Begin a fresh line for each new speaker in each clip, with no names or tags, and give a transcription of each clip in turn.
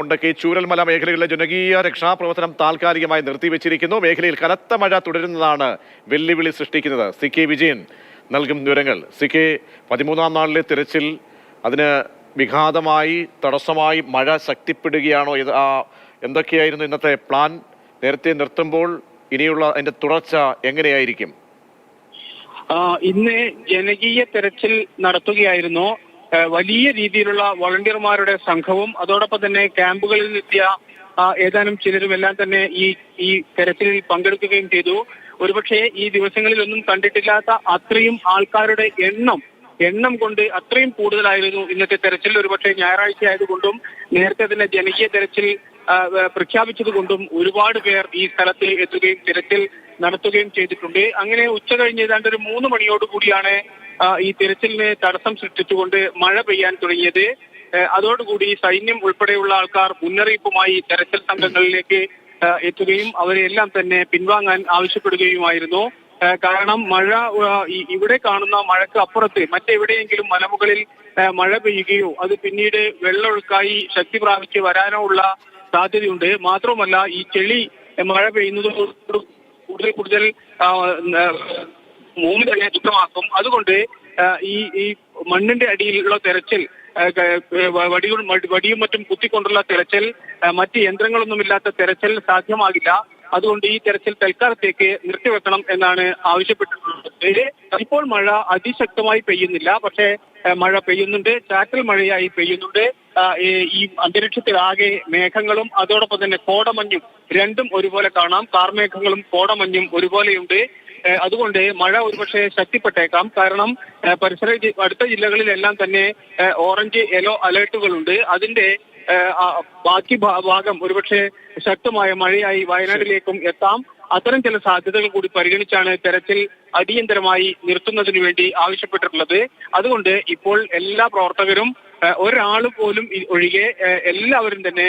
കൊണ്ടൊക്കെ ചൂരൽമല മേഖലകളിലെ ജനകീയ രക്ഷാപ്രവർത്തനം താൽക്കാലികമായി നിർത്തിവെച്ചിരിക്കുന്നു. മേഖലയിൽ കനത്ത മഴ തുടരുന്നതാണ് വെല്ലുവിളി സൃഷ്ടിക്കുന്നത്. CK വിജയൻ നൽകും വിവരങ്ങൾ. CK, 13ാം നാളിലെ തിരച്ചിൽ അതിന് വിഘാതമായി തടസ്സമായി മഴ ശക്തിപ്പെടുകയാണോ? എന്തൊക്കെയായിരുന്നു ഇന്നത്തെ പ്ലാൻ? നേരത്തെ നിർത്തുമ്പോൾ ഇനിയുള്ള അതിന്റെ തുടർച്ച എങ്ങനെയായിരിക്കും?
ഇന്ന് ജനകീയ തെരച്ചിൽ നടത്തുകയായിരുന്നു. വലിയ രീതിയിലുള്ള വോളണ്ടിയർമാരുടെ സംഘവും അതോടൊപ്പം തന്നെ ക്യാമ്പുകളിൽ എത്തിയ ഏതാനും ചിലരുമെല്ലാം തന്നെ ഈ തെരച്ചിലിൽ പങ്കെടുക്കുകയും ചെയ്തു. ഒരുപക്ഷെ ഈ ദിവസങ്ങളിലൊന്നും കണ്ടിട്ടില്ലാത്ത അത്രയും ആൾക്കാരുടെ എണ്ണം കൊണ്ട് അത്രയും കൂടുതലായിരുന്നു ഇന്നത്തെ തെരച്ചിൽ. ഒരുപക്ഷെ ഞായറാഴ്ച ആയതുകൊണ്ടും നേരത്തെ തന്നെ ജനകീയ തെരച്ചിൽ പ്രഖ്യാപിച്ചതുകൊണ്ടും ഒരുപാട് പേർ ഈ സ്ഥലത്ത് എത്തുകയും തെരച്ചിൽ നടത്തുകയും ചെയ്തിട്ടുണ്ട്. അങ്ങനെ ഉച്ച കഴിഞ്ഞ് ഏതാണ്ട് ഒരു 3 മണിയോടുകൂടിയാണ് ഈ തിരച്ചിലിന് തടസ്സം സൃഷ്ടിച്ചുകൊണ്ട് മഴ പെയ്യാൻ തുടങ്ങിയത്. അതോടുകൂടി സൈന്യം ഉൾപ്പെടെയുള്ള ആൾക്കാർ മുന്നറിയിപ്പുമായി തെരച്ചിൽ സംഘങ്ങളിലേക്ക് എത്തുകയും അവരെല്ലാം തന്നെ പിൻവാങ്ങാൻ ആവശ്യപ്പെടുകയുമായിരുന്നു. കാരണം മഴ ഇവിടെ കാണുന്ന മഴക്ക് അപ്പുറത്ത് മറ്റെവിടെയെങ്കിലും മലമുകളിൽ മഴ പെയ്യുകയോ അത് പിന്നീട് വെള്ളമൊഴുക്കായി ശക്തി പ്രാപിച്ച് വരാനോ ഉള്ള സാധ്യതയുണ്ട്. മാത്രമല്ല ഈ ചെളി മഴ പെയ്യുന്നത് കൂടുതൽ ഭൂമി തന്നെ ദുഃഖമാക്കും. അതുകൊണ്ട് ഈ മണ്ണിന്റെ അടിയിലുള്ള തെരച്ചിൽ വടിയും മറ്റും കുത്തിക്കൊണ്ടുള്ള തെരച്ചിൽ, മറ്റ് യന്ത്രങ്ങളൊന്നുമില്ലാത്ത തെരച്ചിൽ സാധ്യമാകില്ല. അതുകൊണ്ട് ഈ തെരച്ചിൽ തൽക്കാലത്തേക്ക് നിർത്തിവെക്കണം എന്നാണ് ആവശ്യപ്പെട്ടിട്ടുള്ളത്. ഇപ്പോൾ മഴ അതിശക്തമായി പെയ്യുന്നില്ല, പക്ഷേ മഴ പെയ്യുന്നുണ്ട്, ചാറ്റൽ മഴയായി പെയ്യുന്നുണ്ട്. ഈ അന്തരീക്ഷത്തിലാകെ മേഘങ്ങളും അതോടൊപ്പം തന്നെ കോടമഞ്ഞും രണ്ടും ഒരുപോലെ കാണാം. കാർമേഘങ്ങളും കോടമഞ്ഞും ഒരുപോലെയുണ്ട്. അതുകൊണ്ട് മഴ ഒരുപക്ഷെ ശക്തിപ്പെട്ടേക്കാം. കാരണം അടുത്ത ജില്ലകളിലെല്ലാം തന്നെ ഓറഞ്ച് യെല്ലോ അലേർട്ടുകളുണ്ട്. അതിന്റെ ബാക്കി ഭാഗം ഒരുപക്ഷെ ശക്തമായ മഴയായി വയനാട്ടിലേക്കും എത്താം. അത്തരം ചില സാധ്യതകൾ കൂടി പരിഗണിച്ചാണ് തെരച്ചിൽ അടിയന്തരമായി നിർത്തുന്നതിന് വേണ്ടി ആവശ്യപ്പെട്ടിട്ടുള്ളത്. അതുകൊണ്ട് ഇപ്പോൾ എല്ലാ പ്രവർത്തകരും ഒരാൾ പോലും ഒഴികെ എല്ലാവരും തന്നെ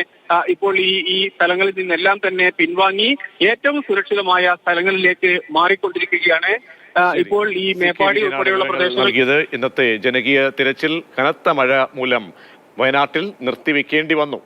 ഇപ്പോൾ ഈ സ്ഥലങ്ങളിൽ നിന്നെല്ലാം തന്നെ പിൻവാങ്ങി ഏറ്റവും സുരക്ഷിതമായ സ്ഥലങ്ങളിലേക്ക് മാറിക്കൊണ്ടിരിക്കുകയാണ്. ഇപ്പോൾ ഈ മേപ്പാടി ഉൾപ്പെടെയുള്ള പ്രദേശങ്ങളിൽ
ഇന്നത്തെ ജനകീയ തിരച്ചിൽ കനത്ത മഴ മൂലം വയനാട്ടിൽ നിർത്തിവെക്കേണ്ടി വന്നു.